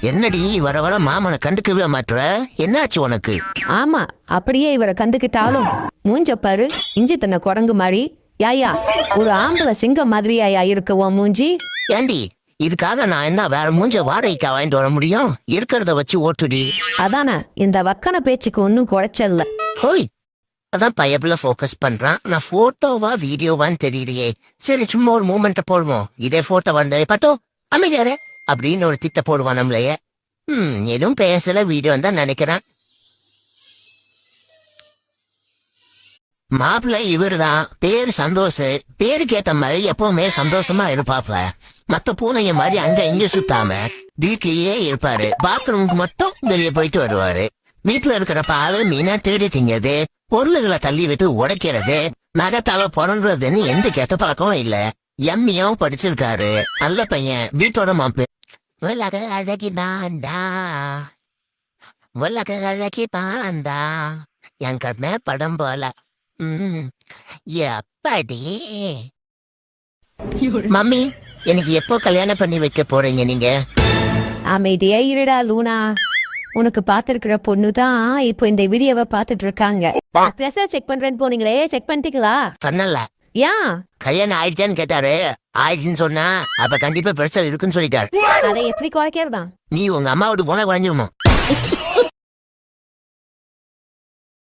என்னடி வர வர மாமனை கண்டுக்கவே மாட்டுற? என்னாச்சு உனக்கு? ஆமா, அப்படியே இவரை கண்டுக்கிட்டாலும் மூஞ்ச பாரு, இஞ்சி தன்னை குரங்கு மாதிரி. யாயா, ஒரு ஆம்பளை சிங்கம் மாதிரியாயா இருக்கு உன் மூஞ்சி? ஏண்டி, இதுக்காக நான் என்ன வேற மூஞ்ச வாடகைக்கா வாங்கிட்டு வர முடியும்? இருக்கிறத வச்சு ஓட்டுடி. அதானே, இந்த வக்கன பேச்சுக்கு ஒன்னும் குறைச்சல்ல. ஹோய், அதான் பயப்புல ஃபோக்கஸ் பண்றான். நான் போட்டோவா வீடியோவான்னு தெரியலையே. சரி, சும்மா ஒரு மூமெண்ட்டை போடுவோம். இதே போட்டோ வந்தே பட்டோ அமைதியாரே அப்படின்னு ஒரு திட்ட போடுவான் நம்மளையே. எதுவும் பேசல வீடியோ தான் நினைக்கிறேன். மாப்பிள்ள இவருதான், பேரு சந்தோஷ். பேருக்கு ஏத்த மாதிரி எப்பவுமே சந்தோஷமா இருப்பாப்ல. மத்த பூனைங்க மாதிரி அங்க இங்க சுத்தாம வீட்லயே இருப்பாரு. பாத்ரூமுக்கு மட்டும் வெளியே போயிட்டு வருவாரு. வீட்டுல இருக்கிற பாலு மீனா தேடி திங்கிறது, பொருள்களை தள்ளி விட்டு உடைக்கிறது, நகத்தால புறன்றதுன்னு எந்த கெட்ட பழக்கமும் இல்ல. எம்மியும் படிச்சிருக்காரு. நல்ல பையன். வீட்டோட மாப்பு. உலக அழகினாண்டா, உலக அழகினாண்டா, என் கண்ண படம் போல. எப்படி மம்மி, எனக்கு எப்போ கல்யாணம் பண்ணி வைக்க போறீங்க நீங்க? அமைதியா இருடா லூனா. உனக்கு பாத்துருக்கிற பொண்ணுதான் இப்போ இந்த வீடியோவை பாத்துட்டு இருக்காங்க. ப்ரெஷர் செக் பண்றேன்னு போனீங்களே, செக் பண்ணிட்டீங்களா? பண்ணல. ஏன்? கல்யாணம் ஆயிடுச்சான்னு கேட்டாரு. ஆயிடுச்சுன்னு சொன்னா அப்ப கண்டிப்பா பிரச்சனை இருக்குன்னு சொல்லிட்டாரு. அதை எப்படி குறைக்கிறதா? நீ உங்க அம்மாவோட போன குறைஞ்சிருமோ?